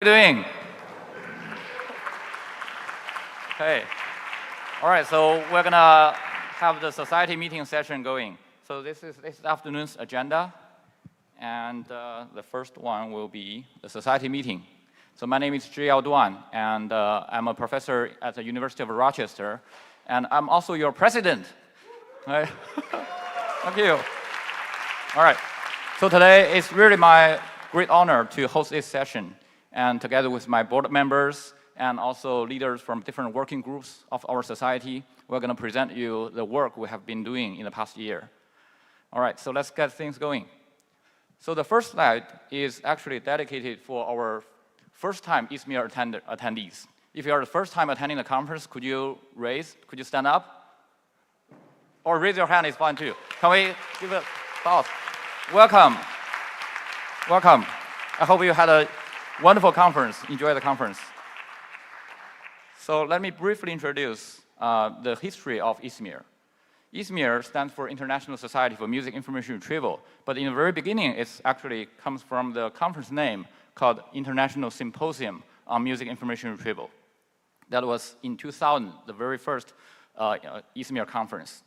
How are you doing? Hey. All right, so we're gonna have the society meeting session going. So this is this afternoon's agenda, and the first one will be the society meeting. So my name is Zhiyao Duan, and I'm a professor at the University of Rochester, and I'm also your president. Right? Thank you. All right. So today it's really my great honor to host this session, and together with my board members and also leaders from different working groups of our society, we're going to present you the work we have been doing in the past year. All right, so let's get things going. So the first slide is actually dedicated for our first-time ISMIR attendees. If you are the first time attending the conference, could you stand up? Or raise your hand is fine too. Can we give a applause? Welcome. Welcome. I hope you had a wonderful conference. Enjoy the conference. So let me briefly introduce the history of ISMIR. ISMIR stands for International Society for Music Information Retrieval, but in the very beginning, it actually comes from the conference name called International Symposium on Music Information Retrieval. That was in 2000, the very first ISMIR conference.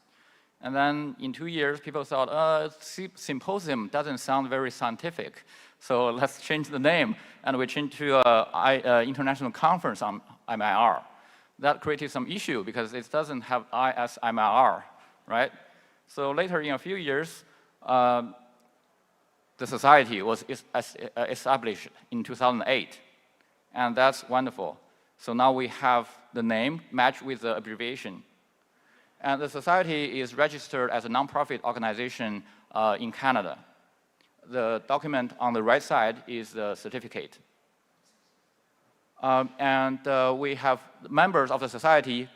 And then in 2 years, people thought, symposium doesn't sound very scientific, so let's change the name. And we changed to International Conference on ISMIR. That created some issue because it doesn't have ISMIR, right? So later, in a few years, the society was established in 2008, and that's wonderful. So now we have the name matched with the abbreviation. And the society is registered as a nonprofit organization in Canada. The document on the right side is the certificate. We have members of the society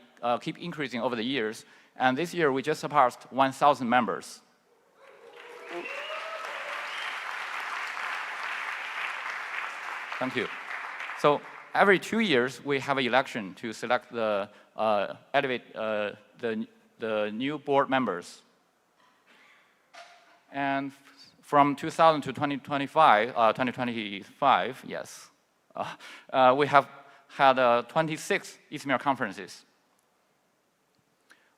keep increasing over the years. And this year, we just surpassed 1,000 members. Thank you. So every 2 years, we have an election to select the the new board members. And from 2000 to 2025, yes, we have had 26 ISMIR conferences.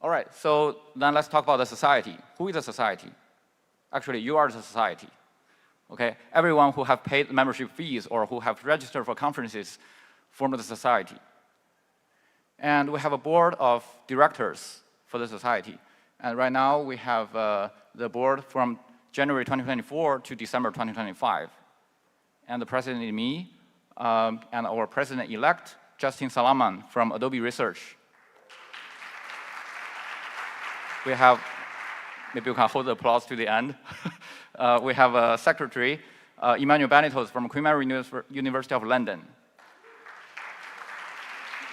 All right, so then let's talk about the society. Who is the society? Actually, you are the society. Okay, everyone who have paid membership fees or who have registered for conferences form the society. And we have a board of directors for the society. And right now, we have the board from January 2024 to December 2025. And the president is me, and our president-elect, Justin Salaman from Adobe Research. We have, maybe you can hold the applause to the end. We have a secretary, Emmanuel Benitos from Queen Mary University of London.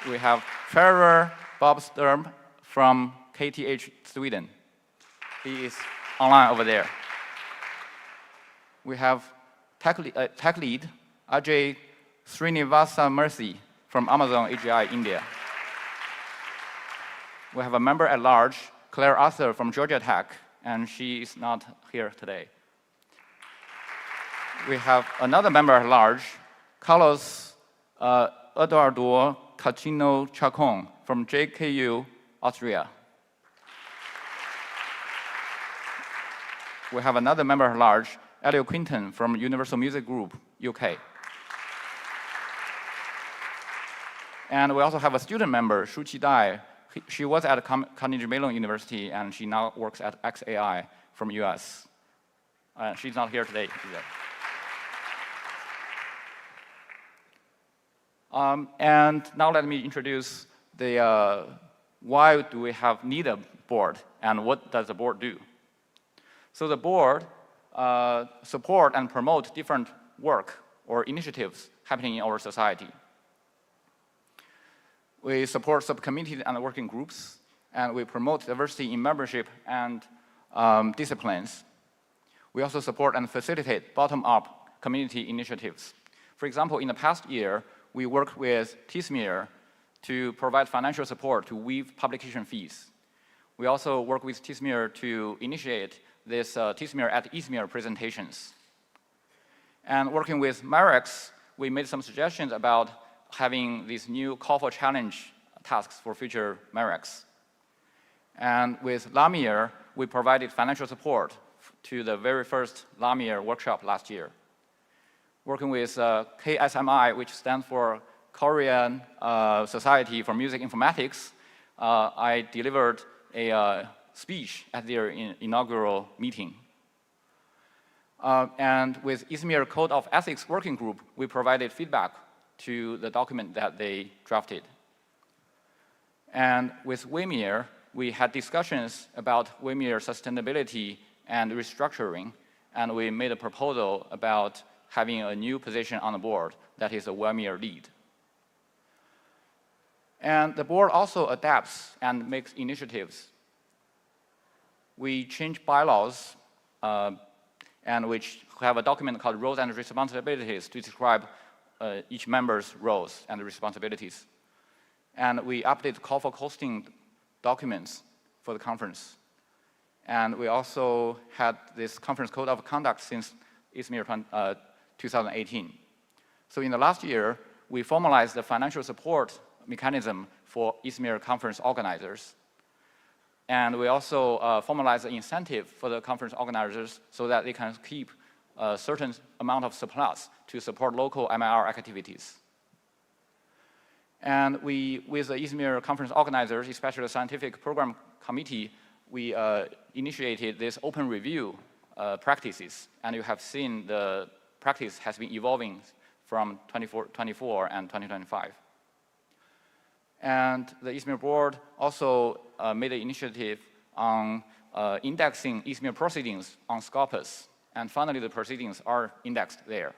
We have treasurer Bob Sturm from KTH Sweden. He is online over there. We have tech lead Ajay Srinivasa Mercy from Amazon AGI India. We have a member at large, Claire Arthur from Georgia Tech, and she is not here today. We have another member at large, Carlos Eduardo Cachino Chacon from JKU, Austria. We have another member at large, Elio Quinton from Universal Music Group, UK. And we also have a student member, Shuqi Dai. She was at Carnegie Mellon University, and she now works at XAI from US. She's not here today either. And now let me introduce the why do we need a board, and what does the board do? So the board support and promote different work or initiatives happening in our society. We support subcommittees and working groups, and we promote diversity in membership and disciplines. We also support and facilitate bottom-up community initiatives. For example, in the past year, we worked with ISMIR to provide financial support to waive publication fees. We also work with ISMIR to initiate this ISMIR at ISMIR presentations. And working with MIREX, we made some suggestions about having these new call for challenge tasks for future MIREX. And with ISMIR, we provided financial support to the very first ISMIR workshop last year. Working with KSMI, which stands for Korean Society for Music Informatics, I delivered a speech at their inaugural meeting. And with ISMIR Code of Ethics Working Group, we provided feedback to the document that they drafted. And with ISMIR, we had discussions about ISMIR sustainability and restructuring, and we made a proposal about having a new position on the board that is a ISMIR lead. And the board also adapts and makes initiatives. We change bylaws and which have a document called Roles and Responsibilities to describe each member's roles and responsibilities. And we update call for hosting documents for the conference. And we also had this conference code of conduct since ISMIR 2018. So in the last year, we formalized the financial support mechanism for ISMIR conference organizers. And we also formalized the incentive for the conference organizers so that they can keep a certain amount of surplus to support local MIR activities. And with the ISMIR conference organizers, especially the scientific program committee, we initiated this open review practices. And you have seen the practice has been evolving from 2024 and 2025. And the ISMIR board also made an initiative on indexing ISMIR proceedings on Scopus. And finally, the proceedings are indexed there.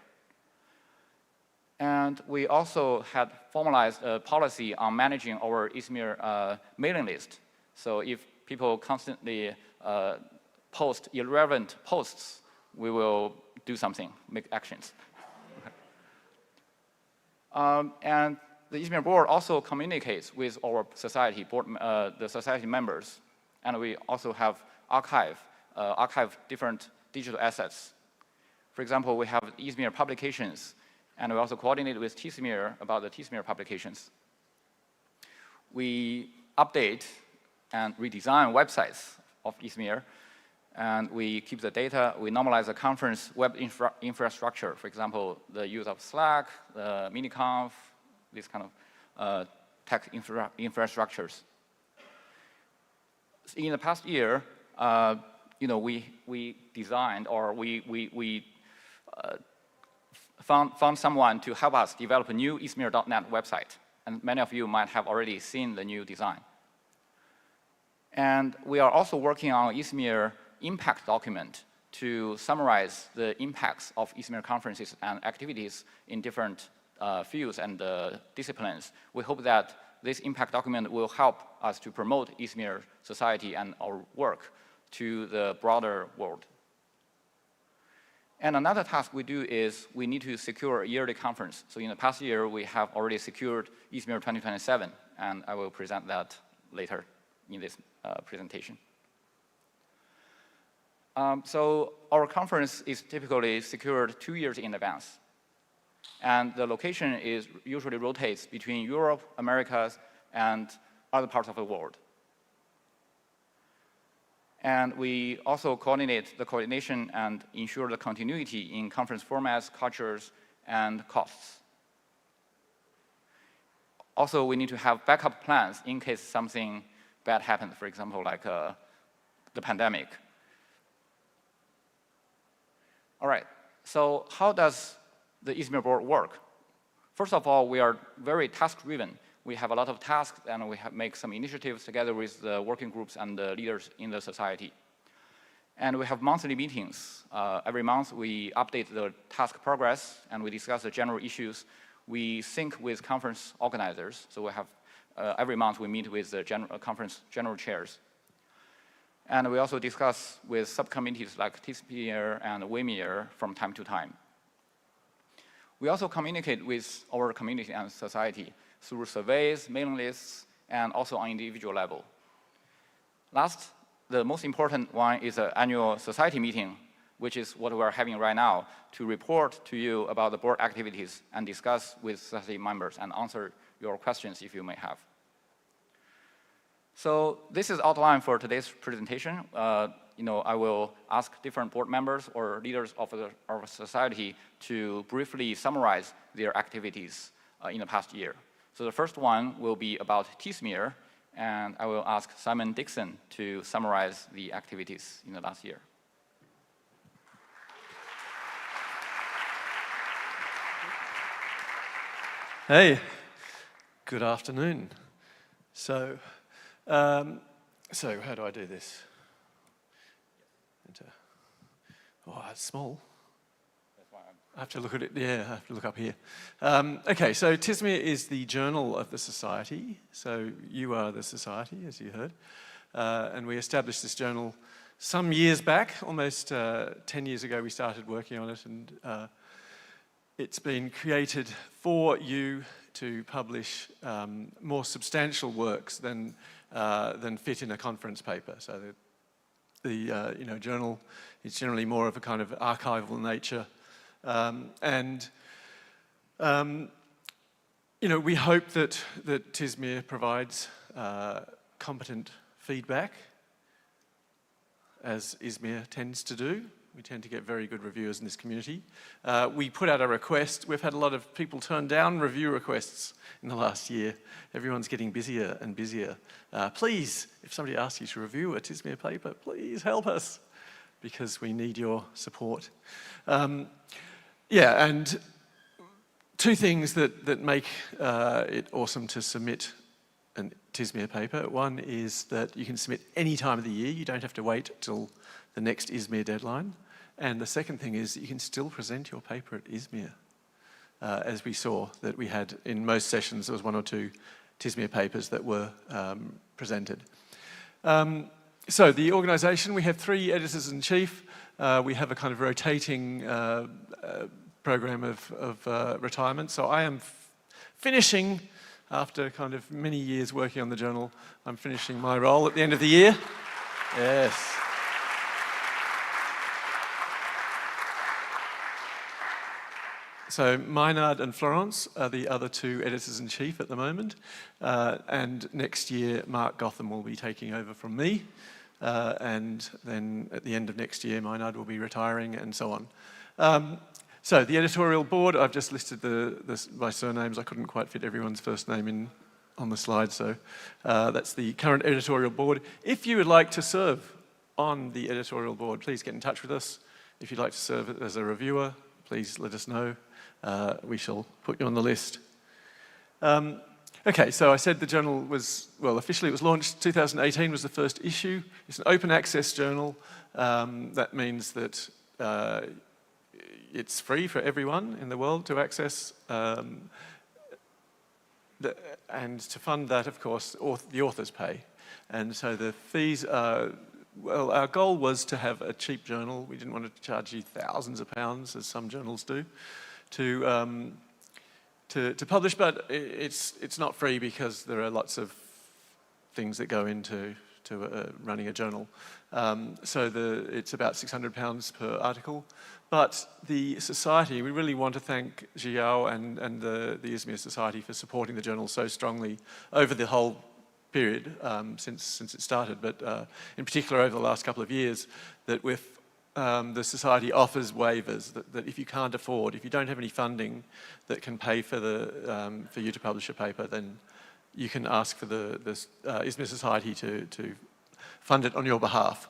And we also had formalized a policy on managing our ISMIR mailing list. So if people constantly post irrelevant posts, we will do something, make actions. And the ISMIR board also communicates with our society board, the society members, and we also have archive different digital assets. For example, we have ISMIR publications, and we also coordinate with ISMIR about the ISMIR publications. We update and redesign websites of ISMIR, and we keep the data. We normalize the conference web infrastructure. For example, the use of Slack, the Miniconf, these kind of tech infrastructures. In the past year, we designed or we found someone to help us develop a new ISMIR.net website. And many of you might have already seen the new design. And we are also working on ISMIR impact document to summarize the impacts of ISMIR conferences and activities in different fields and disciplines. We hope that this impact document will help us to promote ISMIR society and our work to the broader world. And another task we do is we need to secure a yearly conference. So in the past year, we have already secured ISMIR 2027, and I will present that later in this presentation. So our conference is typically secured 2 years in advance. And the location usually rotates between Europe, Americas, and other parts of the world. And we also coordinate the coordination and ensure the continuity in conference formats, cultures, and costs. Also, we need to have backup plans in case something bad happens, for example, like the pandemic. All right, so how does the ISMIR board work? First of all, we are very task-driven. We have a lot of tasks, and we make some initiatives together with the working groups and the leaders in the society. And we have monthly meetings. Every month, we update the task progress, and we discuss the general issues. We sync with conference organizers. So we have, every month, we meet with the conference general chairs. And we also discuss with subcommittees like ISMIR and ISMIR from time to time. We also communicate with our community and society through surveys, mailing lists, and also on individual level. Last, the most important one is an annual society meeting which is what we're having right now, to report to you about the board activities and discuss with society members and answer your questions if you may have. So this is outline for today's presentation. I will ask different board members or leaders of our society to briefly summarize their activities in the past year. So the first one will be about ISMIR, and I will ask Simon Dixon to summarize the activities in the last year. Hey, good afternoon. So how do I do this? Oh, it's small. I have to look at it, yeah, I have to look up here. Okay, so ISMIR is the journal of the Society. So you are the Society, as you heard. And we established this journal some years back, almost 10 years ago we started working on it, and it's been created for you to publish more substantial works than fit in a conference paper. So the journal is generally more of a kind of archival nature. We hope that ISMIR provides competent feedback, as ISMIR tends to do. We tend to get very good reviewers in this community. We put out a request. We've had a lot of people turn down review requests in the last year. Everyone's getting busier and busier. Please, if somebody asks you to review a ISMIR paper, please help us, because we need your support. And two things that make it awesome to submit an ISMIR paper. One is that you can submit any time of the year. You don't have to wait till the next ISMIR deadline. And the second thing is that you can still present your paper at ISMIR. As we saw that we had in most sessions, there was one or two ISMIR papers that were presented. So the organisation, we have 3 editors-in-chief. We have a kind of rotating program of retirement. So I am finishing, after kind of many years working on the journal, I'm finishing my role at the end of the year. Yes. So Maynard and Florence are the other 2 editors-in-chief at the moment. And next year, Mark Gotham will be taking over from me. And then at the end of next year, Maynard will be retiring, and so on. So the editorial board, I've just listed my surnames. I couldn't quite fit everyone's first name on the slide, so that's the current editorial board. If you would like to serve on the editorial board, please get in touch with us. If you'd like to serve as a reviewer, please let us know. We shall put you on the list. Okay, so I said the journal was, well, officially it was launched 2018 was the first issue. It's an open access journal. That means that it's free for everyone in the world to access. And to fund that, of course, the authors pay. And so the fees are, well, our goal was to have a cheap journal. We didn't want to charge you thousands of pounds, as some journals do, to publish, but it's not free because there are lots of things that go into running a journal. So it's about £600 per article. But the Society, we really want to thank Jiao and the ISMIR Society for supporting the journal so strongly over the whole period since it started, but in particular over the last couple of years, that the Society offers waivers that if you can't afford, if you don't have any funding that can pay for you to publish a paper, then you can ask for the ISMIR Society to fund it on your behalf.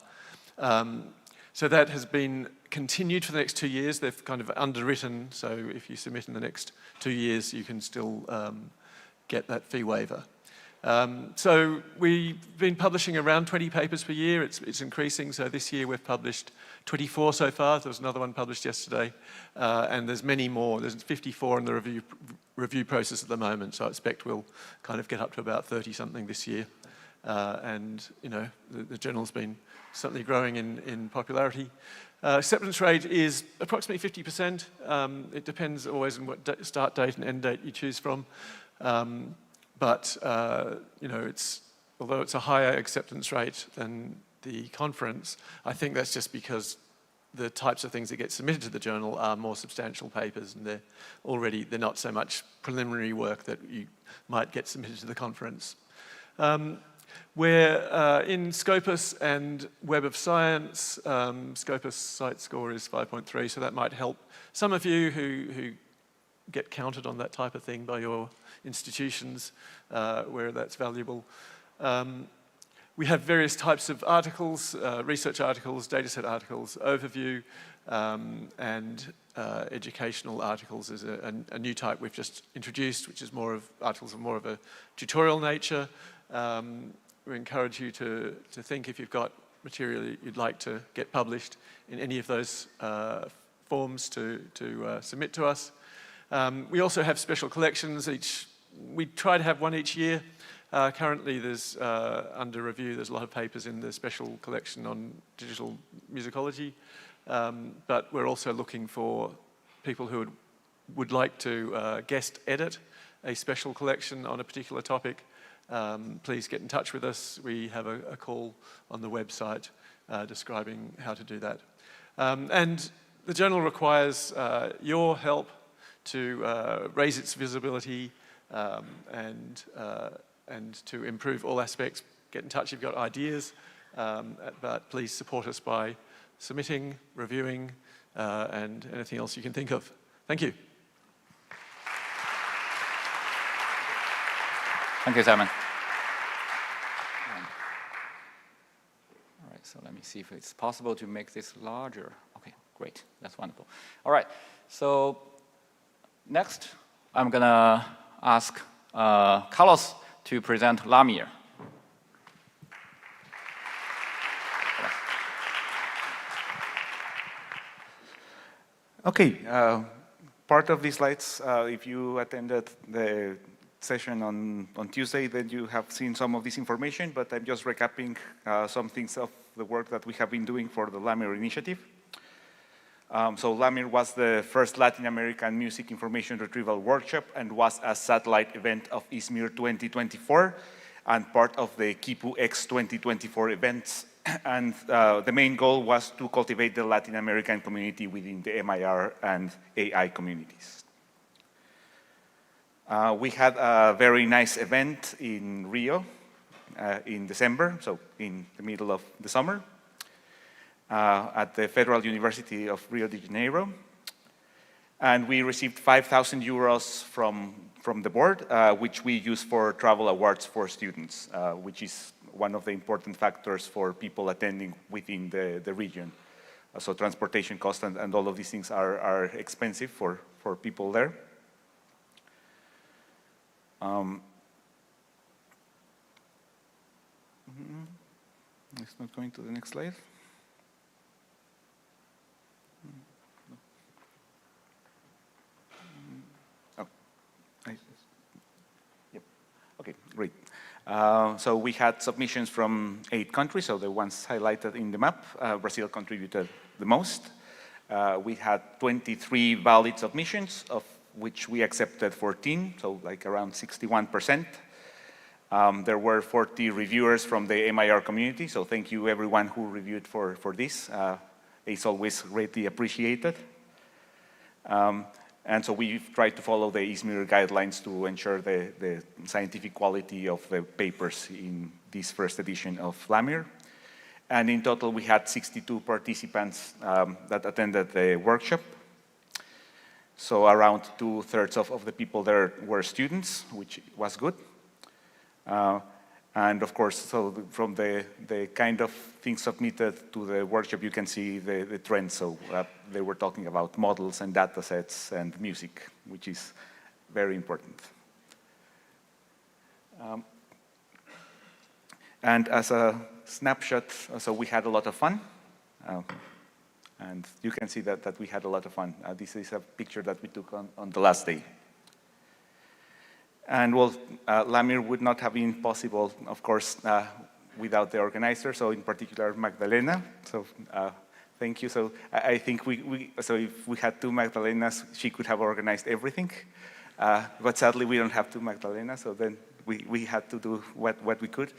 So that has been continued for the next 2 years. They've kind of underwritten, so if you submit in the next 2 years, you can still get that fee waiver. So we've been publishing around 20 papers per year. It's increasing. So this year we've published 24 so far. There was another one published yesterday. And there's many more. There's 54 in the review process at the moment. So I expect we'll kind of get up to about 30-something this year. And, you know, the journal's been certainly growing in popularity. Acceptance rate is approximately 50%. It depends always on what start date and end date you choose from. But you know, although it's a higher acceptance rate than the conference, I think that's just because the types of things that get submitted to the journal are more substantial papers, and they're not so much preliminary work that you might get submitted to the conference. We're in Scopus and Web of Science. Scopus site score is 5.3, so that might help some of you who get counted on that type of thing by your institutions, where that's valuable. We have various types of articles, research articles, dataset articles, overview, and educational articles is a new type we've just introduced, which is articles of more of a tutorial nature. We encourage you to think if you've got material you'd like to get published in any of those forms to submit to us. We also have special collections. We try to have one each year. Currently there's under review, there's a lot of papers in the special collection on digital musicology, but we're also looking for people who would like to guest edit a special collection on a particular topic. Please get in touch with us. We have a call on the website describing how to do that. And the journal requires your help to raise its visibility and to improve all aspects. Get in touch if you've got ideas, but please support us by submitting, reviewing, and anything else you can think of. Thank you. Thank you, Simon. All right, so let me see if it's possible to make this larger. Okay, great. That's wonderful. All right, so next, I'm going to ask Carlos to present LAMIR. Okay, part of these slides, if you attended the session on Tuesday, then you have seen some of this information, but I'm just recapping some things of the work that we have been doing for the LAMIR initiative. So LAMIR was the first Latin American music information retrieval workshop and was a satellite event of ISMIR 2024 and part of the KIPU X 2024 events. And the main goal was to cultivate the Latin American community within the MIR and AI communities. We had a very nice event in Rio in December, so in the middle of the summer, at the Federal University of Rio de Janeiro. And we received 5,000 euros from the board, which we use for travel awards for students, which is one of the important factors for people attending within the region. So transportation costs and all of these things are expensive for people there. It's not going to the next slide. Yep. Okay, great. So we had submissions from 8 countries, so the ones highlighted in the map. Brazil contributed the most. We had 23 valid submissions, of which we accepted 14, so like around 61%. There were 40 reviewers from the MIR community, so thank you everyone who reviewed for this. It's always greatly appreciated. And so we've tried to follow the ISMIR guidelines to ensure the scientific quality of the papers in this first edition of LAMIR. And in total, we had 62 participants that attended the workshop. So around 2/3 of the people there were students, which was good. And of course, so from the kind of things submitted to the workshop, you can see the trends. So they were talking about models and data sets and music, which is very important. And as a snapshot, so we had a lot of fun. And you can see that we had a lot of fun. This is a picture that we took on the last day. And well, LAMIR would not have been possible, of course, without the organizer, so in particular Magdalena. So thank you. So I think so if we had 2 Magdalenas, she could have organized everything. But sadly, we don't have 2 Magdalenas, so then we had to do what we could.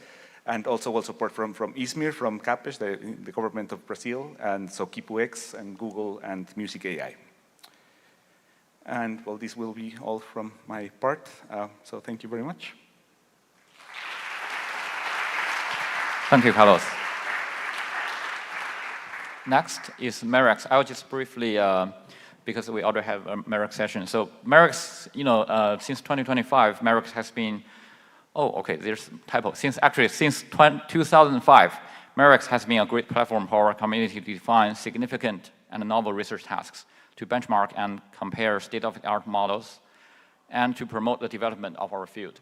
And also we'll support from ISMIR, from CAPES, the government of Brazil, and so KipuX and Google and Music AI. And well, this will be all from my part. So thank you very much. Thank you, Carlos. Next is Merex. I'll just briefly, because we already have a Merex session. So Merex, since 2025, Merex has been, there's a typo. Since 2005, Merex has been a great platform for our community to define significant and novel research tasks, to benchmark and compare state-of-the-art models, and to promote the development of our field.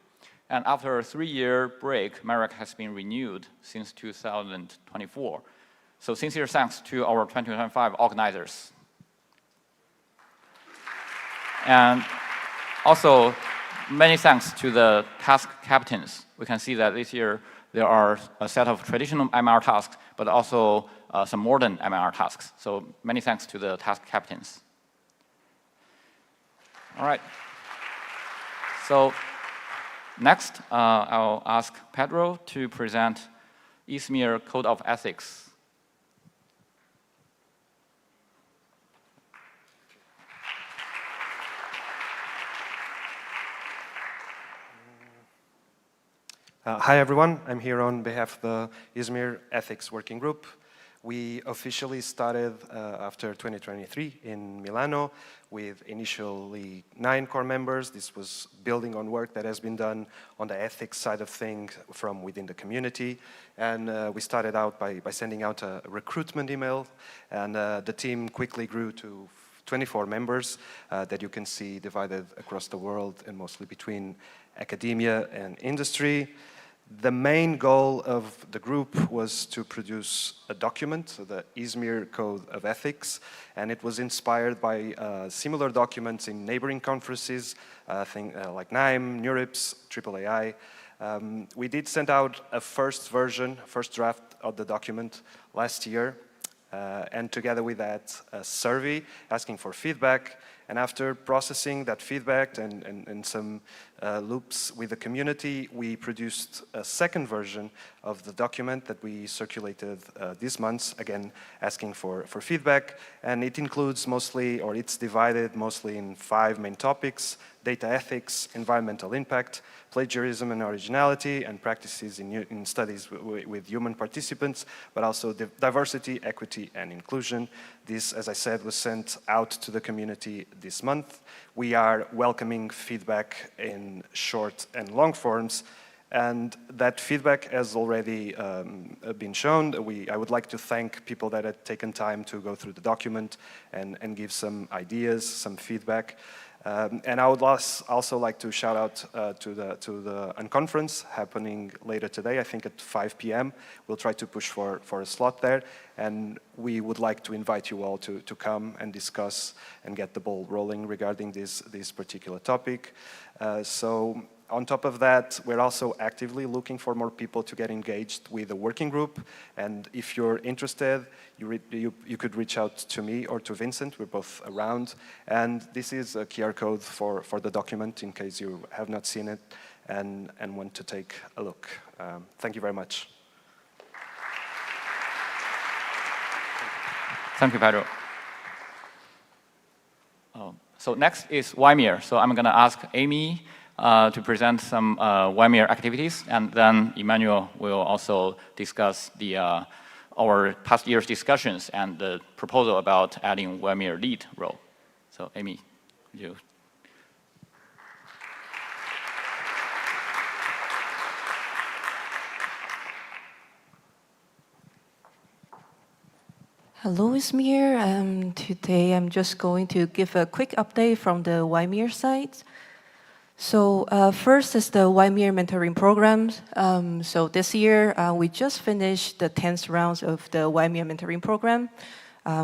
And after a 3-year break, Merex has been renewed since 2024. So sincere thanks to our 2025 organizers. And also, many thanks to the task captains. We can see that this year there are a set of traditional MR tasks, but also some modern MR tasks. So many thanks to the task captains. All right. So next, I'll ask Pedro to present ISMIR Code of Ethics. Hi, everyone. I'm here on behalf of the ISMIR Ethics Working Group. We officially started after 2023 in Milano with initially 9 core members. This was building on work that has been done on the ethics side of things from within the community. And we started out by sending out a recruitment email, and the team quickly grew to 24 members that you can see divided across the world and mostly between academia and industry. The main goal of the group was to produce a document, so the ISMIR Code of Ethics, and it was inspired by similar documents in neighboring conferences, like NIME, NeurIPS, AAAI. We did send out a first draft of the document last year, and together with that, a survey asking for feedback. And after processing that feedback and some loops with the community, we produced a second version of the document that we circulated this month, again, asking for feedback. And it includes mostly, or it's divided mostly in 5 main topics: data ethics, environmental impact, plagiarism and originality, and practices in studies with human participants, but also diversity, equity, and inclusion. This, as I said, was sent out to the community this month. We are welcoming feedback in short and long forms, and that feedback has already been shown. I would like to thank people that had taken time to go through the document and give some ideas, some feedback. And I would also like to shout out to the unconference happening later today, I think at 5 p.m. We'll try to push for a slot there, and we would like to invite you all to come and discuss and get the ball rolling regarding this particular topic. So on top of that, we're also actively looking for more people to get engaged with the working group. And if you're interested, you could reach out to me or to Vincent. We're both around. And this is a QR code for the document in case you have not seen it and want to take a look. Thank you very much. Thank you, Pedro. So next is ISMIR. So I'm going to ask Amy to present some ISMIR activities, and then Emmanuel will also discuss our past year's discussions and the proposal about adding ISMIR lead role. So Amy, could you? Hello, ISMIR. Today I'm just going to give a quick update from the ISMIR side. So first is the ISMIR mentoring program. So this year we just finished the 10th round of the ISMIR mentoring program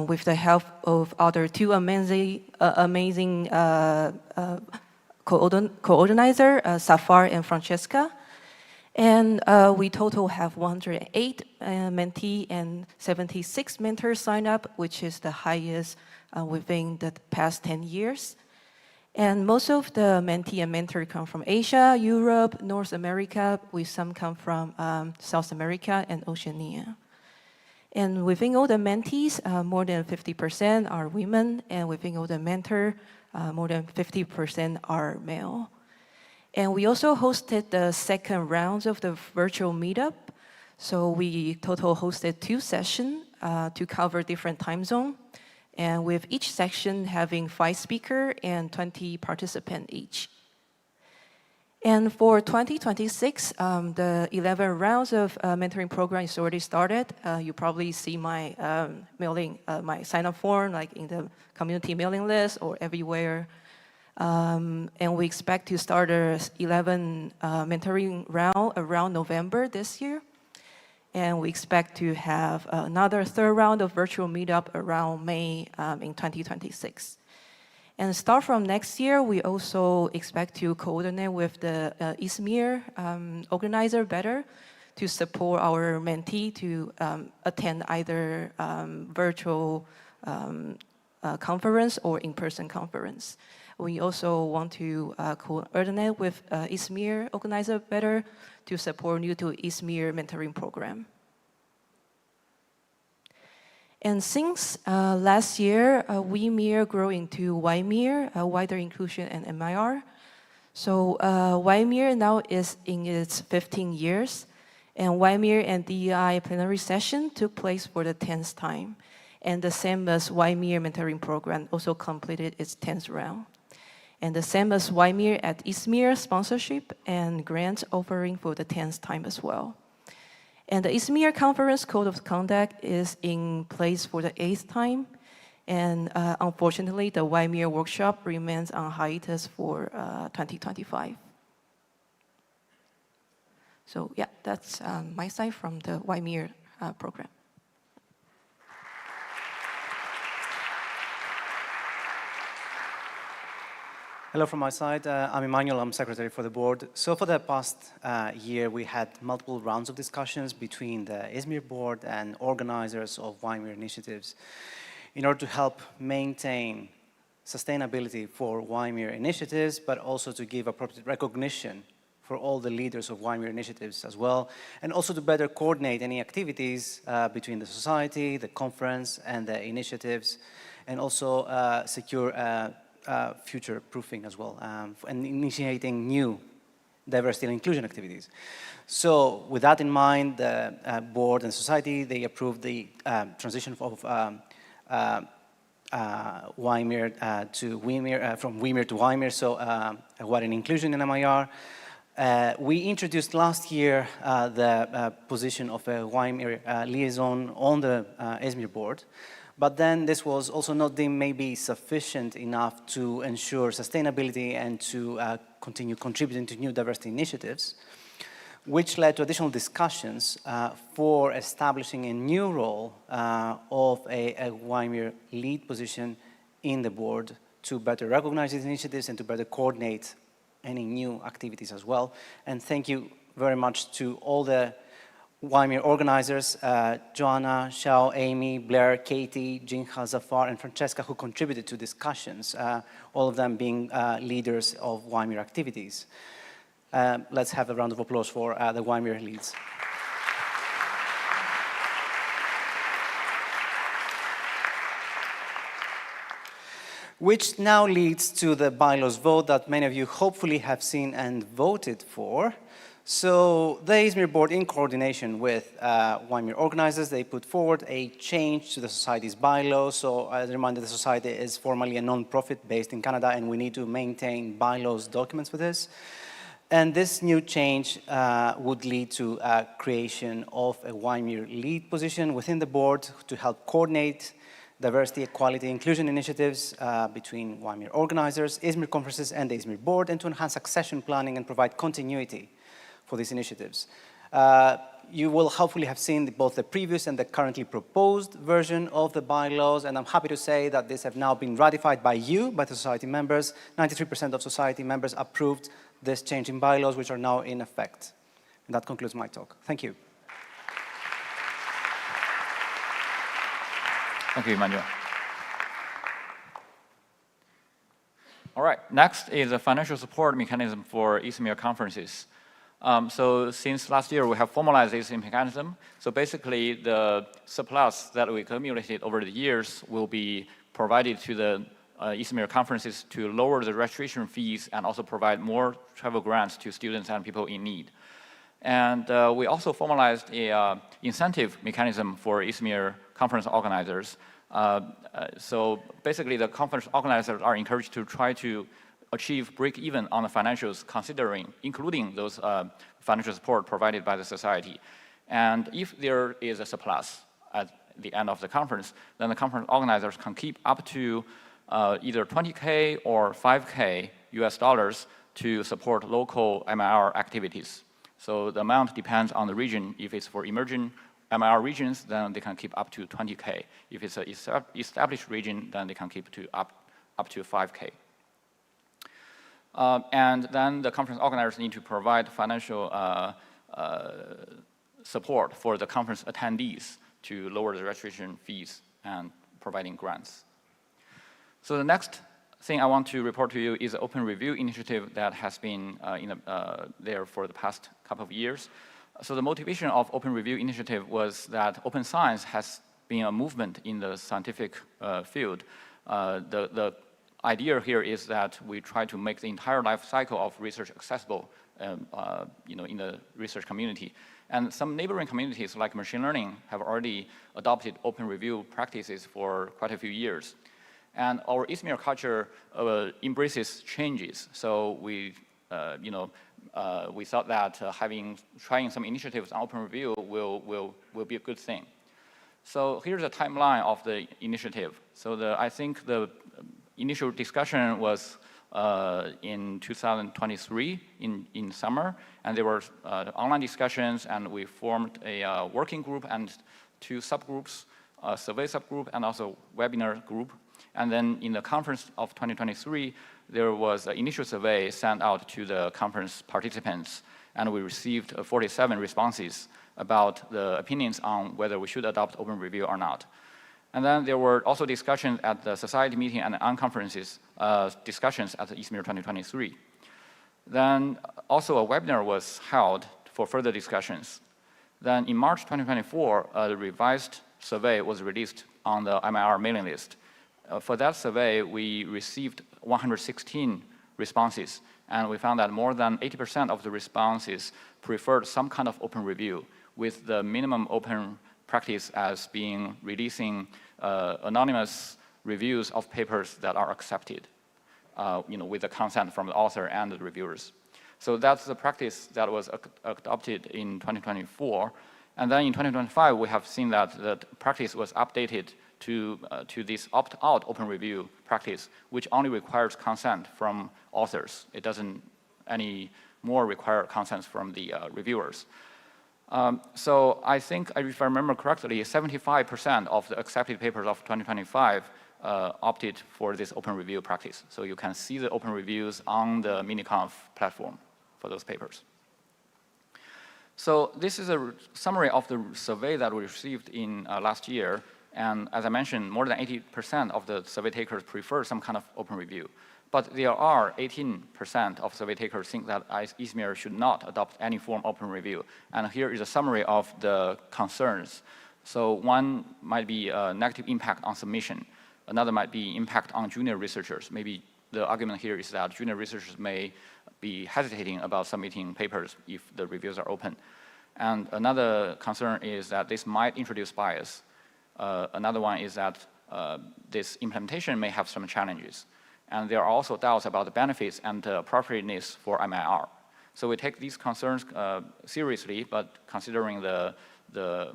with the help of other 2 amazing co-organizers, Safar and Francesca. And we total have 108 mentee and 76 mentors sign up, which is the highest within the past 10 years. And most of the mentee and mentor come from Asia, Europe, North America, with some come from South America and Oceania. And within all the mentees, more than 50% are women, and within all the mentor, more than 50% are male. And we also hosted the second rounds of the virtual meetup. So we total hosted 2 sessions to cover different time zones, and with each section having 5 speakers and 20 participants each. And for 2026, the 11 rounds of mentoring program is already started. You probably see my mailing, my sign-up form, like in the community mailing list or everywhere. And we expect to start the 11 mentoring round around November this year. And we expect to have another 3rd round of virtual meetup around May in 2026. And start from next year, we also expect to coordinate with the ISMIR organizer better to support our mentee to attend either virtual conference or in-person conference. We also want to coordinate with ISMIR organizer better to support new to ISMIR mentoring program. And since last year, WeMIR grew into YMIR, Wider Inclusion and MIR. So YMIR now is in its 15 years, and YMIR and DEI plenary session took place for the 10th time. And the same as YMIR mentoring program also completed its 10th round. And the same as YMIR at ISMIR sponsorship and grants offering for the 10th time as well. And the ISMIR Conference Code of Conduct is in place for the 8th time. And unfortunately, the YMIR workshop remains on hiatus for 2025. So yeah, that's my side from the YMIR program. Hello from my side. I'm Emmanuel, I'm secretary for the board. So for the past year, we had multiple rounds of discussions between the ISMIR board and organizers of YMIR initiatives in order to help maintain sustainability for YMIR initiatives, but also to give appropriate recognition for all the leaders of YMIR initiatives as well, and also to better coordinate any activities between the society, the conference, and the initiatives, and also secure future proofing as well, and initiating new diversity and inclusion activities. So with that in mind, the board and society, they approved the transition of YMIR to WeMIR, from WeMIR to YMIR, so Wider Inclusion in MIR. We introduced last year the position of a YMIR liaison on the ISMIR board. But then this was also not deemed maybe sufficient enough to ensure sustainability and to continue contributing to new diversity initiatives, which led to additional discussions for establishing a new role of a YMIR lead position in the board to better recognize these initiatives and to better coordinate any new activities as well. And thank you very much to all the YMIR organizers, Joanna, Xiao, Amy, Blair, Katie, Jinha, Zafar, and Francesca, who contributed to discussions, all of them being leaders of YMIR activities. Let's have a round of applause for the YMIR leads. Which now leads to the bylaws vote that many of you hopefully have seen and voted for. So the ISMIR board, in coordination with YMIR organizers, they put forward a change to the society's bylaws. So as a reminder, the society is formally a non-profit based in Canada, and we need to maintain bylaws documents for this. And this new change would lead to creation of a YMIR lead position within the board to help coordinate diversity, equality, inclusion initiatives between YMIR organizers, ISMIR conferences, and the ISMIR board, and to enhance succession planning and provide continuity for these initiatives. You will hopefully have seen both the previous and the currently proposed version of the bylaws, and I'm happy to say that these have now been ratified by you, by the society members. 93% of society members approved this change in bylaws, which are now in effect. And that concludes my talk. Thank you. Thank you, Emmanuel. All right, next is a financial support mechanism for ISMIR conferences. So since last year, we have formalized this mechanism. So basically, the surplus that we accumulated over the years will be provided to the ISMIR conferences to lower the registration fees and also provide more travel grants to students and people in need. And we also formalized a incentive mechanism for ISMIR conference organizers. So basically, the conference organizers are encouraged to try to achieve break-even on the financials, including those financial support provided by the society. And if there is a surplus at the end of the conference, then the conference organizers can keep up to either 20K or 5K US dollars to support local MIR activities. So the amount depends on the region. If it's for emerging MIR regions, then they can keep up to 20K. If it's an established region, then they can keep up to 5K. And then the conference organizers need to provide financial support for the conference attendees to lower the registration fees and providing grants. So the next thing I want to report to you is the Open Review initiative that has been there for the past couple of years. So the motivation of Open Review initiative was that open science has been a movement in the scientific field. The idea here is that we try to make the entire life cycle of research accessible in the research community. And some neighboring communities like machine learning have already adopted open review practices for quite a few years. And our ISMIR culture embraces changes. So we thought that trying some initiatives on open review will be a good thing. So here's a timeline of the initiative. So I think the initial discussion was in 2023 in summer, and there were online discussions, and we formed a working group and 2 subgroups, a survey subgroup and also webinar group. And then in the conference of 2023, there was an initial survey sent out to the conference participants, and we received 47 responses about the opinions on whether we should adopt open review or not. And then there were also discussions at the society meeting and on conferences, discussions at the ISMIR 2023. Then also a webinar was held for further discussions. Then in March 2024, the revised survey was released on the MIR mailing list. For that survey, we received 116 responses, and we found that more than 80% of the responses preferred some kind of open review, with the minimum open practice as being releasing anonymous reviews of papers that are accepted, with the consent from the author and the reviewers. So that's the practice that was adopted in 2024. And then in 2025, we have seen that the practice was updated to this opt-out open review practice, which only requires consent from authors. It doesn't anymore require consent from the reviewers. So I think, if I remember correctly, 75% of the accepted papers of 2025 opted for this open review practice. So you can see the open reviews on the Miniconf platform for those papers. So this is a summary of the survey that we received in last year. And as I mentioned, more than 80% of the survey takers prefer some kind of open review. But there are 18% of survey takers think that ISMIR should not adopt any form of open review. And here is a summary of the concerns. So one might be a negative impact on submission. Another might be impact on junior researchers. Maybe the argument here is that junior researchers may be hesitating about submitting papers if the reviews are open. And another concern is that this might introduce bias. Another one is that this implementation may have some challenges. And there are also doubts about the benefits and the appropriateness for MIR. So we take these concerns seriously, but considering the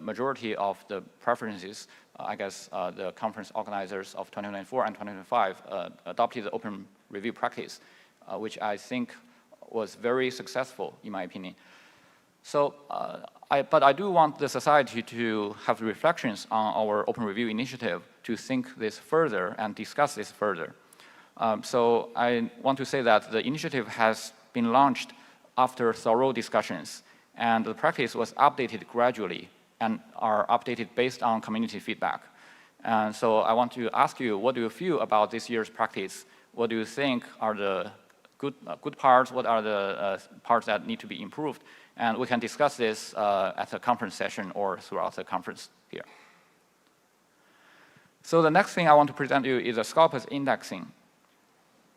majority of the preferences, I guess the conference organizers of 2024 and 2025 adopted the open review practice, which I think was very successful, in my opinion. So, but I do want the society to have reflections on our open review initiative to think this further and discuss this further. So I want to say that the initiative has been launched after thorough discussions, and the practice was updated gradually and are updated based on community feedback. And so I want to ask you, what do you feel about this year's practice? what do you think are the good parts, what are the parts that need to be improved, and we can discuss this at a conference session or throughout the conference here. So the next thing I want to present you is a Scopus indexing.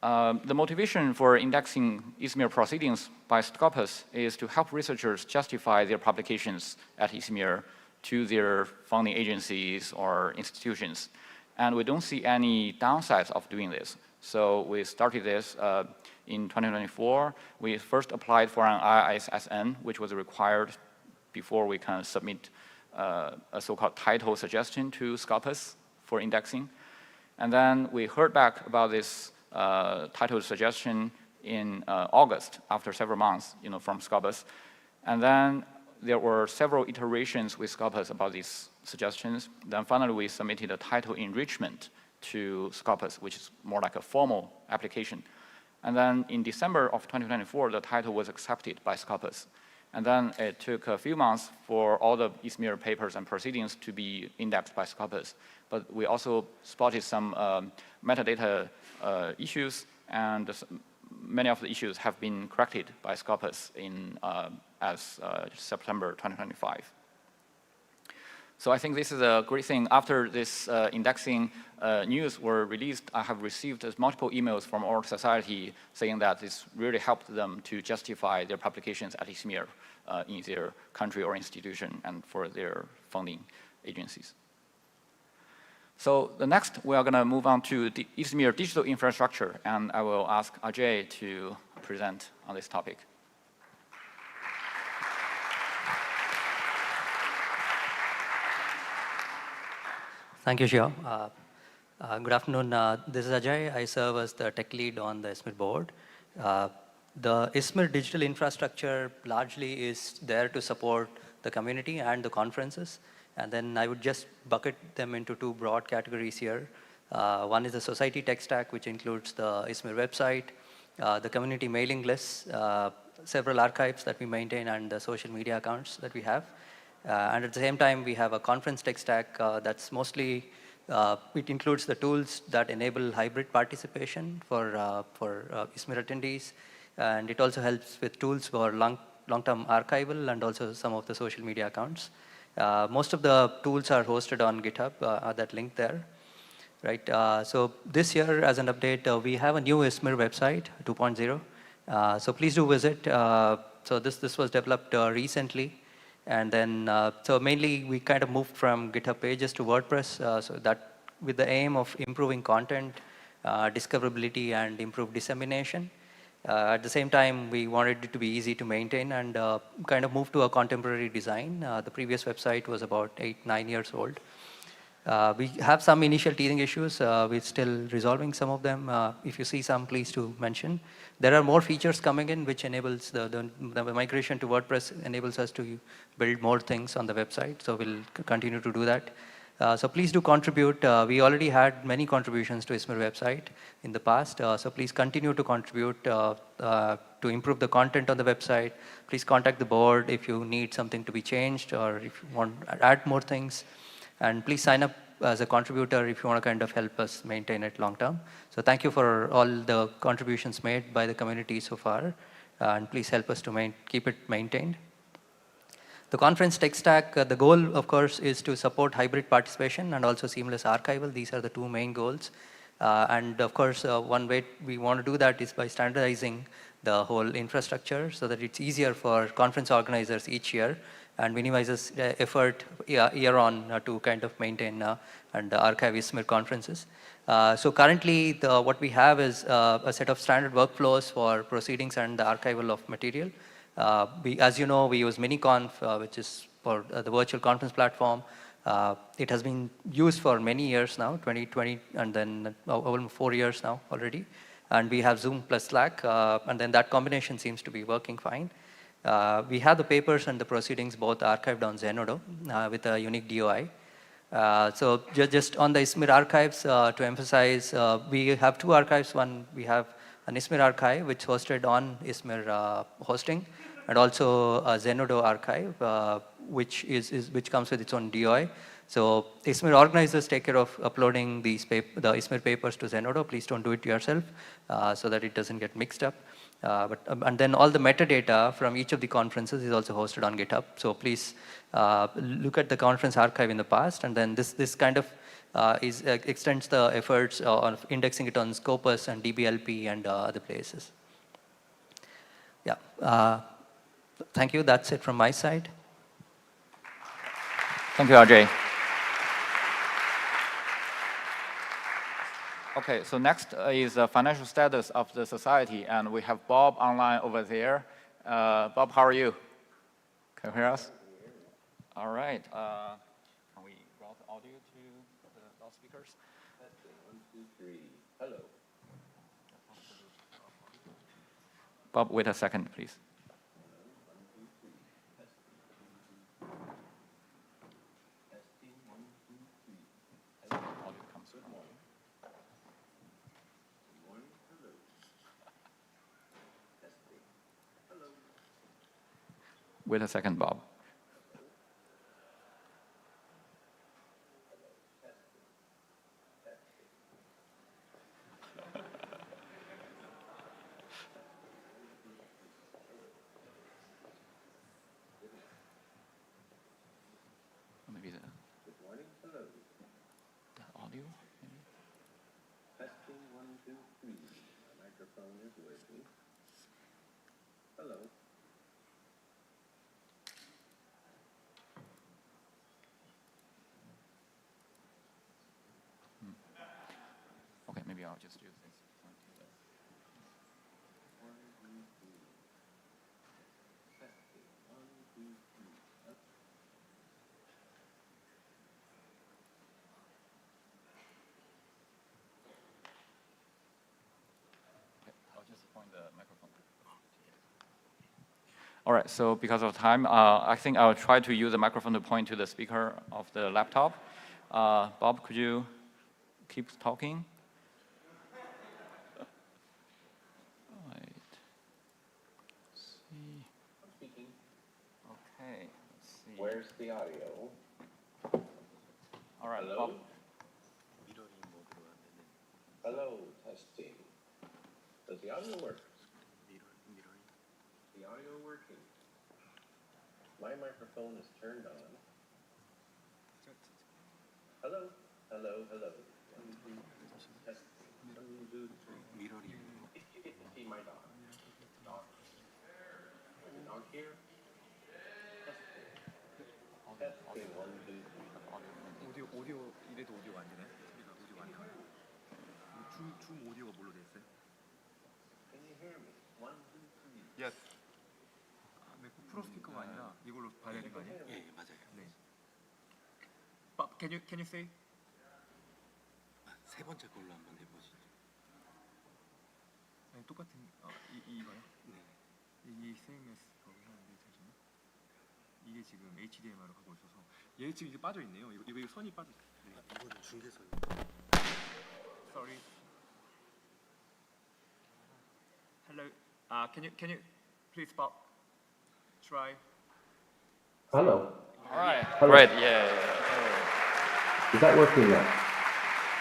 The motivation for indexing ISMIR proceedings by Scopus is to help researchers justify their publications at ISMIR to their funding agencies or institutions. And we don't see any downsides of doing this. So we started this in 2024. We first applied for an ISSN, which was required before we can submit a so-called title suggestion to Scopus for indexing. And then we heard back about this title suggestion in August, after several months, from Scopus. And then there were several iterations with Scopus about these suggestions. Then finally, we submitted a title enrichment to Scopus, which is more like a formal application. And then in December of 2024, the title was accepted by Scopus. And then it took a few months for all the ISMIR papers and proceedings to be indexed by Scopus. But we also spotted some metadata issues, and many of the issues have been corrected by Scopus as September 2025. So I think this is a great thing. After this indexing news were released, I have received multiple emails from our society saying that this really helped them to justify their publications at ISMIR in their country or institution and for their funding agencies. So the next, we are going to move on to the ISMIR digital infrastructure, and I will ask Ajay to present on this topic. Thank you, Xiao. Good afternoon. This is Ajay. I serve as the tech lead on the ISMIR board. The ISMIR digital infrastructure largely is there to support the community and the conferences. And then I would just bucket them into two broad categories here. One is the society tech stack, which includes the ISMIR website, the community mailing lists, several archives that we maintain, and the social media accounts that we have. And at the same time, we have a conference tech stack that's mostly, it includes the tools that enable hybrid participation for ISMIR attendees. And it also helps with tools for long-term archival and also some of the social media accounts. Most of the tools are hosted on GitHub, that link there. Right. So this year, as an update, we have a new ISMIR website, 2.0. So please do visit. So this was developed recently. And then, so mainly we kind of moved from GitHub pages to WordPress, so that with the aim of improving content, discoverability, and improved dissemination. At the same time, we wanted it to be easy to maintain and kind of move to a contemporary design. The previous website was about 8-9 years old. We have some initial teething issues. We're still resolving some of them. If you see some, please do mention. There are more features coming in, which enables the migration to WordPress enables us to build more things on the website. So we'll continue to do that. So please do contribute. We already had many contributions to ISMIR website in the past. So please continue to contribute to improve the content on the website. Please contact the board if you need something to be changed or if you want to add more things. And please sign up as a contributor if you want to kind of help us maintain it long term. So thank you for all the contributions made by the community so far. And please help us to keep it maintained. The conference tech stack, the goal, of course, is to support hybrid participation and also seamless archival. These are the two main goals. And of course, one way we want to do that is by standardizing the whole infrastructure so that it's easier for conference organizers each year and minimizes effort year on to kind of maintain and archive ISMIR conferences. So currently, what we have is a set of standard workflows for proceedings and the archival of material. As you know, we use MiniConf, which is for the virtual conference platform. It has been used for many years now, 2020, and then over 4 years now already. And we have Zoom plus Slack, and then that combination seems to be working fine. We have the papers and the proceedings both archived on Zenodo with a unique DOI. So just on the ISMIR archives, to emphasize, we have two archives. One, we have an ISMIR archive, which is hosted on ISMIR hosting, and also a Zenodo archive, which comes with its own DOI. So ISMIR organizers take care of uploading the ISMIR papers to Zenodo. Please don't do it yourself so that it doesn't get mixed up. And then all the metadata from each of the conferences is also hosted on GitHub. So please look at the conference archive in the past, and then this kind of extends the efforts of indexing it on Scopus and DBLP and other places. Yeah. Thank you. That's it from my side. Thank you, Ajay. Okay, so next is the financial status of the society, and we have Bob online over there. Bob, how are you? Can you hear us? All right. Can we route the audio to the loudspeakers? Testing, 1, 2, 3. Hello. Bob, wait a second, please. Audio comes from audio. Wait a second, Bob. Maybe the audio, maybe? Testing, 1, 2, 3. My microphone is working. Hello. Okay, maybe I'll just do this. I'll just point the microphone. All right, so because of time, I think I'll try to use the microphone to point to the speaker of the laptop. Bob, could you keep talking? Right. Let's see. I'm speaking. Okay, let's see. Where's the audio? All right, Hello? Bob. Hello, testing. Does the audio work? The audio working? My microphone is turned on. Hello? Hello, hello. 1, 2, 3. Testing. 1, 2, 3. If you get to see my dog. Dog. There's a dog here. Testing. 1, 2, 3. 오디오 이래도 오디오가 안 되네. 소리가 오디오가 안 나와요. 줌 오디오가 뭘로 돼 있어요? Can you hear me? 1, 2, 3. Yes. 프로 스피커가 아니라 이걸로 봐야 되는 거 아니에요? 예, 맞아요. 네. But can you say? 세 번째 걸로 한번 해보시죠. 아니, 똑같은 이거요? 네. 이 same as 거기 하는데 잠시만요. 이게 지금 HDMI로 가고 있어서 얘 지금 이게 빠져 있네요. 이거 선이 빠져. 네, 이거는 중계선. Sorry. Hello. Can you please Bob try? Hello. All right, Hello. great, yeah. Is that working now?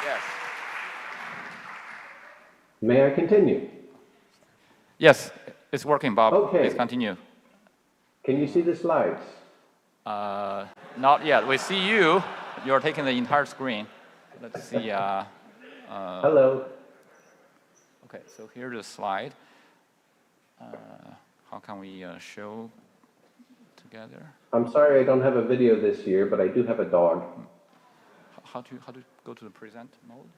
Yes. May I continue? Yes, it's working, Bob. Okay. Please continue. Can you see the slides? Not yet. We see you. You're taking the entire screen. Let's see. Hello. Okay, so here's the slide. How can we show together? I'm sorry I don't have a video this year, but I do have a dog. How to go to the present mode?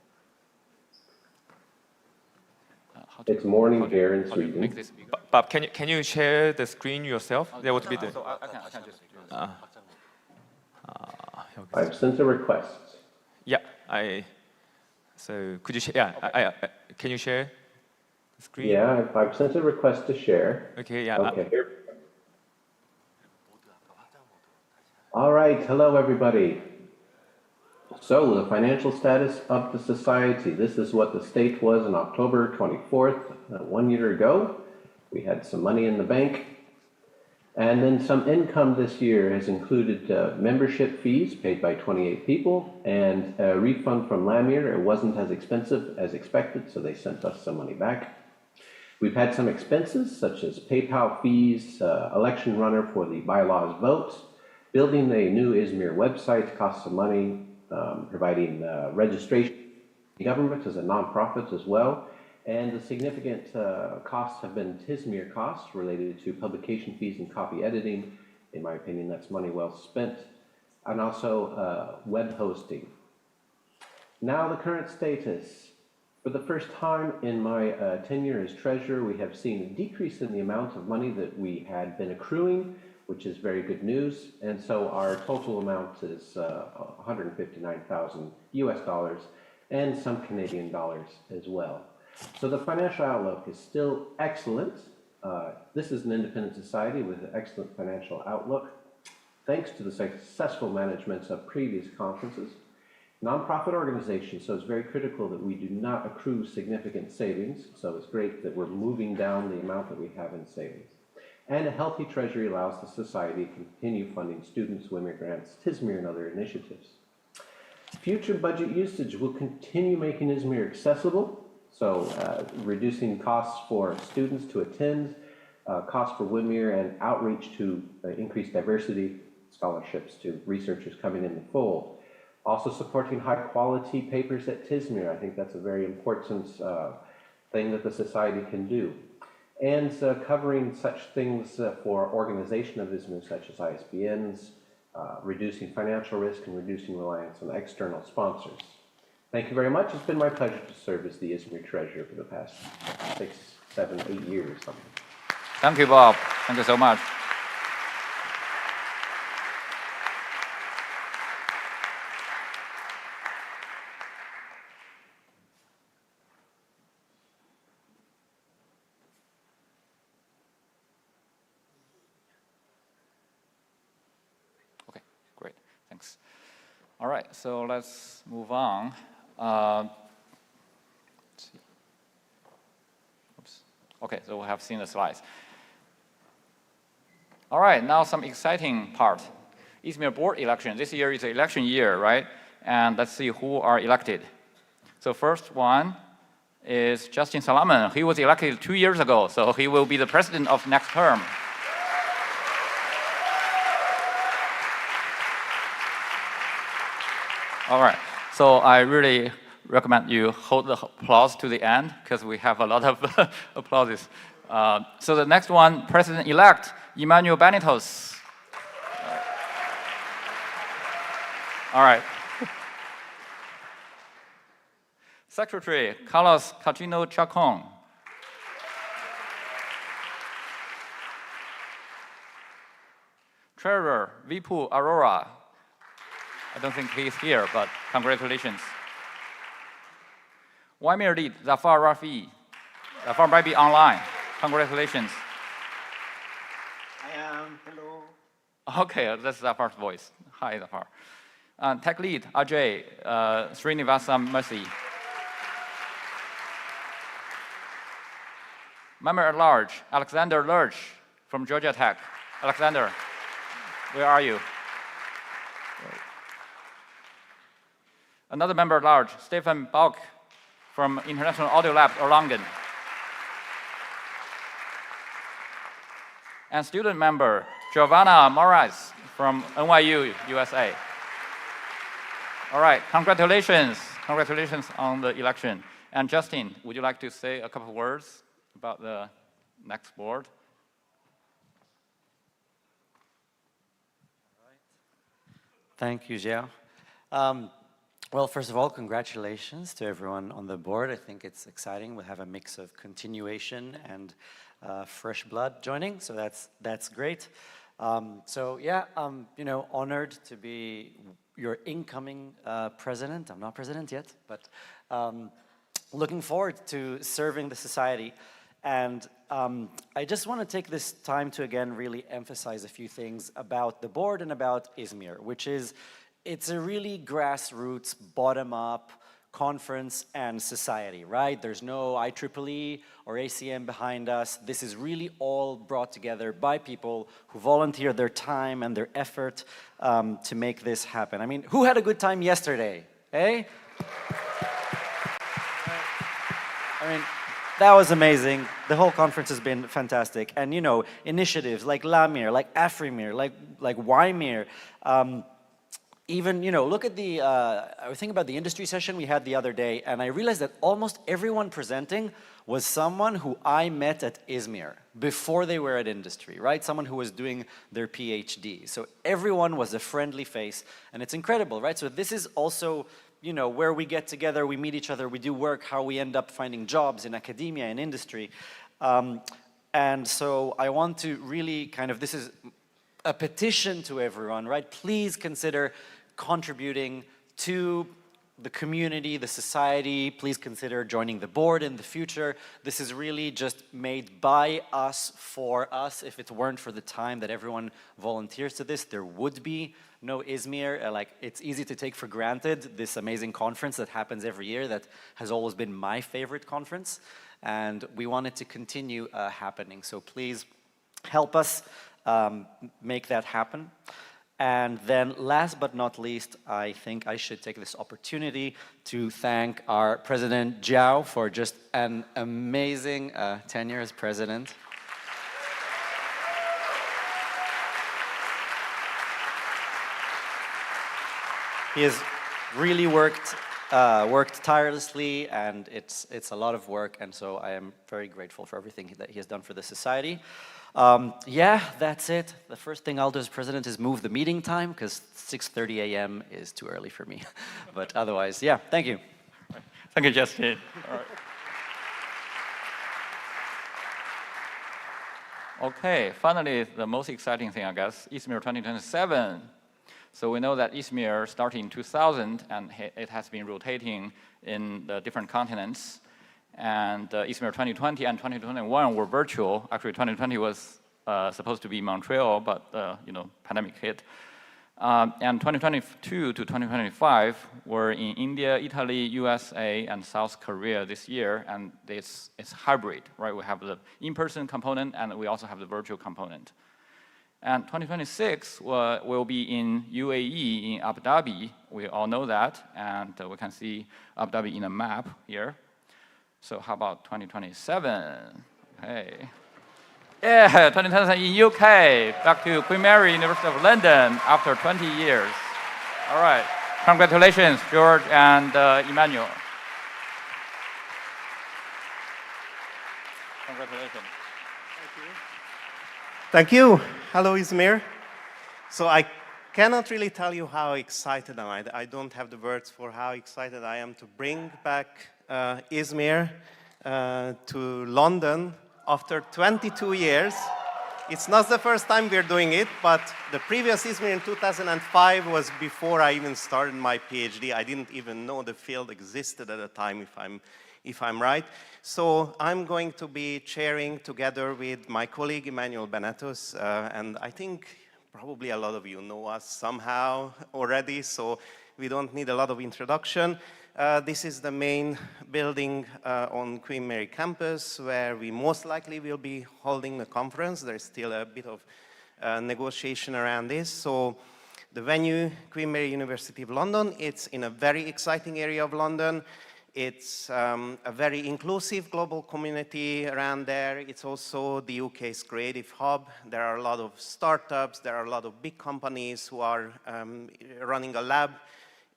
It's morning here in Sweden. Make this bigger? Bob, can you share the screen yourself? That would be the. So I can just do this. I've sent a request. Yeah, So could you share? Yeah, can you share the screen? Yeah, I've sent a request to share. Okay, yeah. Okay, here. All right, hello everybody. So the financial status of the society. This is what the state was on October 24th, 1 year ago. We had some money in the bank. And then some income this year has included membership fees paid by 28 people and a refund from ISMIR. It wasn't as expensive as expected, so they sent us some money back. We've had some expenses such as PayPal fees, election runner for the bylaws vote, building a new ISMIR website costs some money, providing registration government as a nonprofit as well. And the significant costs have been ISMIR costs related to publication fees and copy editing. In my opinion, that's money well spent. And also web hosting. Now the current status. For the first time in my tenure as treasurer, we have seen a decrease in the amount of money that we had been accruing, which is very good news. And so our total amount is 159,000 US dollars and some Canadian dollars as well. So the financial outlook is still excellent. This is an independent society with an excellent financial outlook, thanks to the successful management of previous conferences. Nonprofit organization, so it's very critical that we do not accrue significant savings. So it's great that we're moving down the amount that we have in savings. And a healthy treasury allows the society to continue funding students, WIMIR grants, ISMIR, and other initiatives. Future budget usage will continue making ISMIR accessible. So reducing costs for students to attend, costs for WIMIR, and outreach to increase diversity, scholarships to researchers coming in the fold. Also supporting high quality papers at ISMIR. I think that's a very important thing that the society can do. And covering such things for organization of ISMIR, such as ISBNs, reducing financial risk and reducing reliance on external sponsors. Thank you very much. It's been my pleasure to serve as the ISMIR treasurer for the past 6, 7, 8 years. Thank you, Bob. Thank you so much. Okay, great. Thanks. All right, so let's move on. Let's see. Oops. Okay, so we have seen the slides. All right, now some exciting part. ISMIR board election. This year is an election year, right? And let's see who are elected. So first one is Justin Salaman. He was elected 2 years ago, so he will be the president of next term. All right, so I really recommend you hold the applause to the end because we have a lot of applauses. So the next one, President-elect Emmanuel Benitez. All right. Secretary Carlos Catino Chacon. Treasurer Vipul Arora. I don't think he's here, but congratulations. WIMIR lead, Zafar Rafi. Zafar might be online. Congratulations. I am. Hello. Okay, that's Zafar's voice. Hi, Zafar. Tech lead, Ajay Srinivasam Mercy. Member at large, Alexander Lurch from Georgia Tech. Alexander, where are you? Another member at large, Stefan Bauk from International Audio Lab, Erlangen. And student member, Giovanna Moraes from NYU, USA. All right, congratulations. Congratulations on the election. And Justin, would you like to say a couple of words about the next board? Thank you, Jiao. Well, first of all, congratulations to everyone on the board. I think it's exciting. We have a mix of continuation and fresh blood joining, so that's great. So yeah, I'm honored to be your incoming president. I'm not president yet, but looking forward to serving the society. And I just want to take this time to again really emphasize a few things about the board and about ISMIR, which is it's a really grassroots, bottom-up, conference and society, right? There's no IEEE or ACM behind us. This is really all brought together by people who volunteer their time and their effort to make this happen. I mean, who had a good time yesterday, eh? I mean, that was amazing. The whole conference has been fantastic. And, you know, initiatives like LAMIR, like AFRIMIR, like YMIR, even, you know, look at the, I was thinking about the industry session we had the other day, and I realized that almost everyone presenting was someone who I met at ISMIR before they were at industry, right? Someone who was doing their PhD. So everyone was a friendly face, and it's incredible, right? So this is also, you know, where we get together, we meet each other, we do work, how we end up finding jobs in academia and industry. And so I want to really kind of, this is a petition to everyone, right? Please consider contributing to the community, the society. Please consider joining the board in the future. This is really just made by us, for us. If it weren't for the time that everyone volunteers to this, there would be no ISMIR. Like, it's easy to take for granted this amazing conference that happens every year that has always been my favorite conference. And we want it to continue happening. So please help us make that happen. And then last but not least, I think I should take this opportunity to thank our President Jiao for just an amazing tenure as president. He has really worked tirelessly, and it's a lot of work, and so I am very grateful for everything that he has done for the society. Yeah, that's it. The first thing I'll do as president is move the meeting time, because 6:30 a.m. is too early for me. But otherwise, yeah, thank you. Thank you, Justin. All right. Okay, finally, the most exciting thing, I guess, ISMIR 2027. So we know that ISMIR started in 2000, and it has been rotating in the different continents. And ISMIR 2020 and 2021 were virtual. Actually, 2020 was supposed to be Montreal, but you know, pandemic hit. And 2022 to 2025 were in India, Italy, USA, and South Korea this year. And it's hybrid, right? We have the in-person component, and we also have the virtual component. And 2026 will be in UAE, in Abu Dhabi. We all know that, and we can see Abu Dhabi in a map here. So how about 2027? Okay. Yeah, 2027 in UK, back to Queen Mary, University of London, after 20 years. All right. Congratulations, George and Emmanuel. Congratulations. Thank you. Hello, ISMIR. So I cannot really tell you how excited I don't have the words for how excited I am to bring back ISMIR to London after 22 years. It's not the first time we're doing it, but the previous ISMIR in 2005 was before I even started my PhD. I didn't even know the field existed at the time, if I'm right. So I'm going to be chairing together with my colleague Emmanuel Benetos, and I think probably a lot of you know us somehow already, so we don't need a lot of introduction. This is the main building on Queen Mary campus, where we most likely will be holding the conference. There's still a bit of negotiation around this. So the venue, Queen Mary University of London, it's in a very exciting area of London. It's a very inclusive global community around there. It's also the UK's creative hub. There are a lot of startups. There are a lot of big companies who are running a lab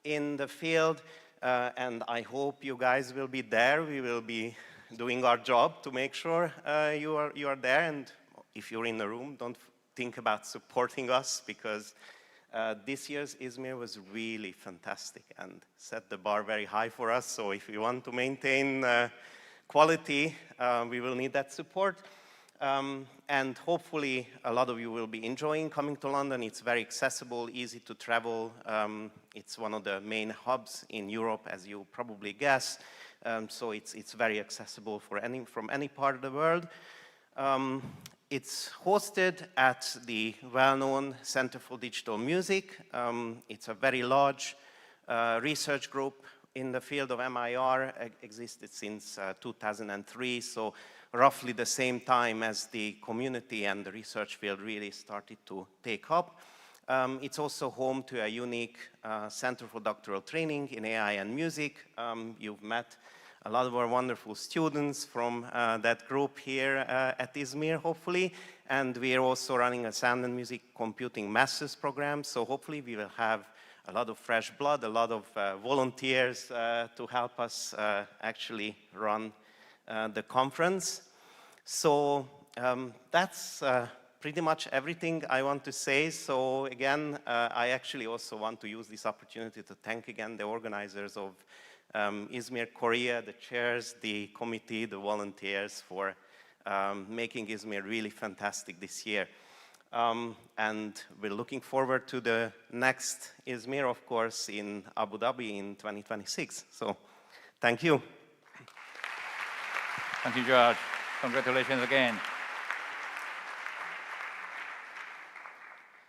in the field. And I hope you guys will be there. We will be doing our job to make sure you are there. And if you're in the room, don't think about supporting us, because this year's ISMIR was really fantastic and set the bar very high for us. So if we want to maintain quality, we will need that support. And hopefully a lot of you will be enjoying coming to London. It's very accessible, easy to travel. It's one of the main hubs in Europe, as you probably guess. So it's very accessible for from any part of the world. It's hosted at the well-known Center for Digital Music. It's a very large research group in the field of MIR existed since 2003, so roughly the same time as the community and the research field really started to take up. It's also home to a unique Center for Doctoral Training in AI and Music. You've met a lot of our wonderful students from that group here at ISMIR, hopefully. And we are also running a Sound and Music Computing Masters program, so hopefully we will have a lot of fresh blood, a lot of volunteers to help us actually run the conference. So that's pretty much everything I want to say. So again, I actually also want to use this opportunity to thank again the organizers of ISMIR Korea, the chairs, the committee, the volunteers for making ISMIR really fantastic this year. And we're looking forward to the next ISMIR, of course, in Abu Dhabi in 2026. So thank you. Thank you, George. Congratulations again.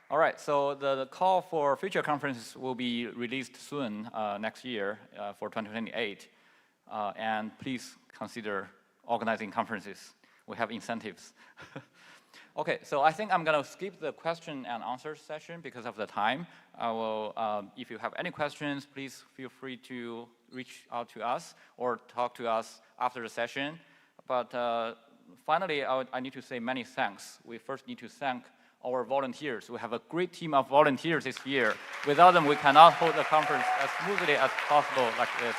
All right, so the call for future conferences will be released soon, next year, for 2028. And please consider organizing conferences. We have incentives. Okay, so I think I'm going to skip the question and answer session because of the time. I will, if you have any questions, please feel free to reach out to us or talk to us after the session. But finally, I need to say many thanks. We first need to thank our volunteers. We have a great team of volunteers this year. Without them, we cannot hold the conference as smoothly as possible like this.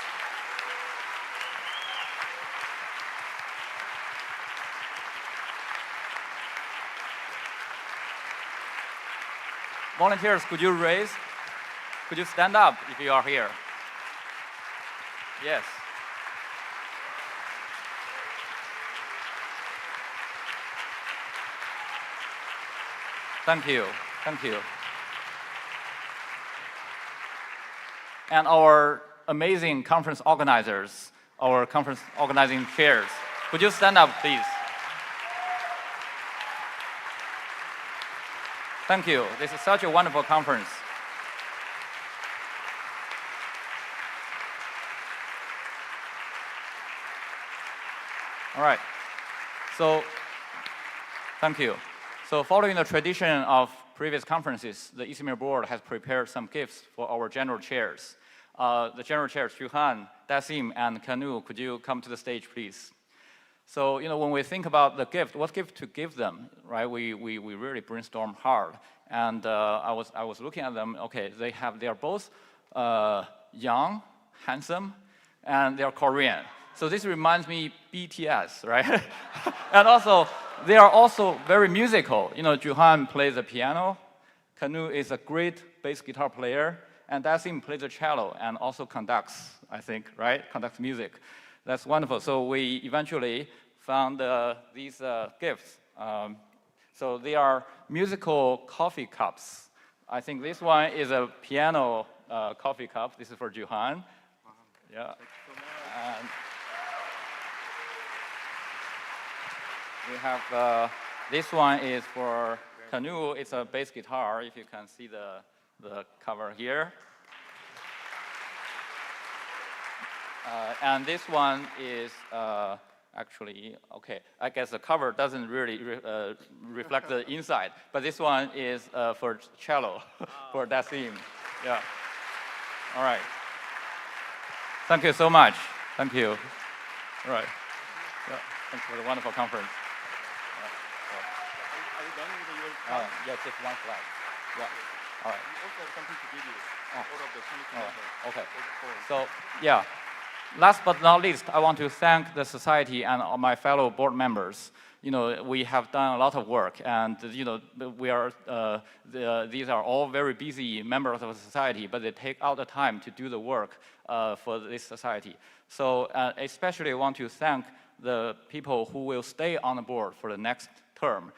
Volunteers, could you stand up if you are here? Yes. Thank you, thank you. And our amazing conference organizers, our conference organizing chairs, could you stand up, please? Thank you. This is such a wonderful conference. All right. So, thank you. So following the tradition of previous conferences, the ISMIR board has prepared some gifts for our general chairs. The general chairs, Juhan, Dasim, and Kanu, could you come to the stage, please? So, you know, when we think about the gift, what gift to give them, right? We really brainstorm hard. And I was looking at them, okay, they are both young, handsome, and they are Korean. So this reminds me BTS, right? And also, they are also very musical. You know, Juhan plays the piano, Kanu is a great bass guitar player, and Dasim plays the cello and also conducts, I think, right? Conducts music. That's wonderful. So we eventually found these gifts. So they are musical coffee cups. I think this one is a piano coffee cup. This is for Juhan. Yeah. And we have, this one is for Kanu. It's a bass guitar, if you can see the cover here. And this one is actually, okay, I guess the cover doesn't really reflect the inside, but this one is for cello, for Dasim. Yeah. All right. Thank you so much. Thank you. All right. Yeah. Thanks for the wonderful conference. Are you done with your yeah, just one slide. Yeah. All right. We also have something to give you. All of the semiconductor. Okay. So, yeah. Last but not least, I want to thank the society and all my fellow board members. You know, we have done a lot of work, and you know, we are these are all very busy members of the society, but they take out the time to do the work for this society. So, especially I want to thank the people who will stay on the board for the next term.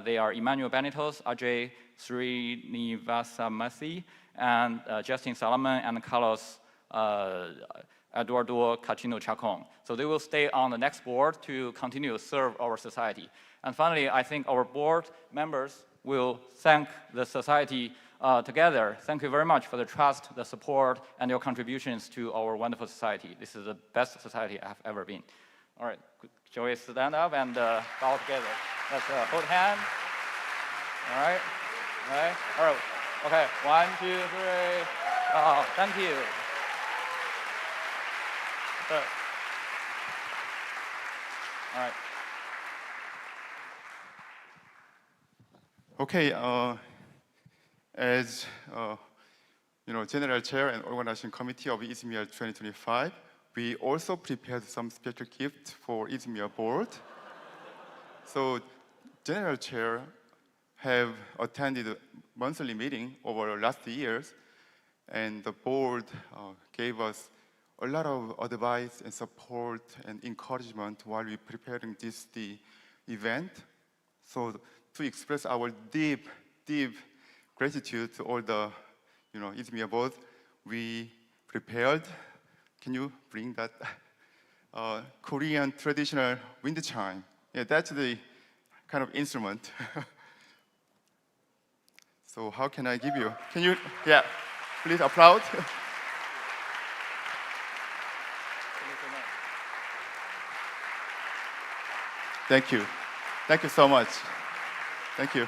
They are Emmanuel Benitos, Ajay Srinivasamasi, and Justin Salaman, and Carlos Eduardo Cachino Chacon. So they will stay on the next board to continue to serve our society. And finally, I think our board members will thank the society together. Thank you very much for the trust, the support, and your contributions to our wonderful society. This is the best society I have ever been. All right, shall we stand up and bow together? Let's hold hands. All right, all right, all right. Okay, 1, 2, 3. Oh, thank you. All right. Okay, as General Chair and Organizing Committee of ISMIR 2025, we also prepared some special gift for ISMIR board. So, General Chair have attended a monthly meeting over last years, and the board gave us a lot of advice and support and encouragement while we preparing the event. So to express our deep gratitude to all the ISMIR board, we prepared, can you bring that? Korean traditional wind chime. Yeah, that's the kind of instrument. So how can I give you? Can you, yeah, please applaud. Thank you. Thank you so much. Thank you.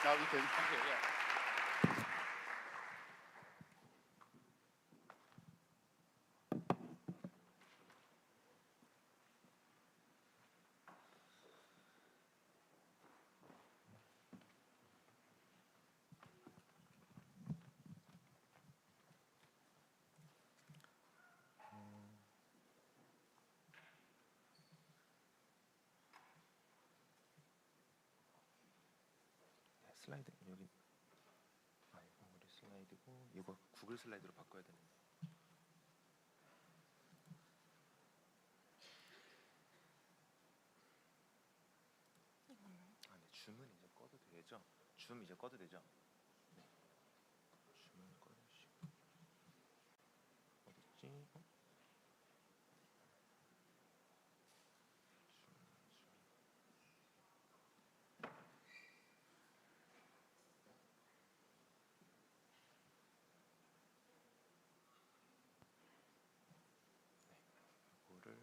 Now you can. Thank you, yeah. 슬라이드 여기 우리 슬라이드고 이거 구글 슬라이드로 바꿔야 되는. 아, 네, 줌은 이제 꺼도 되죠? 줌 이제 꺼도 되죠? 네. 줌은 꺼주시고 어딨지? 이거를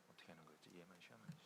어떻게 하는 거였지? 얘만 쉐어만 해주시.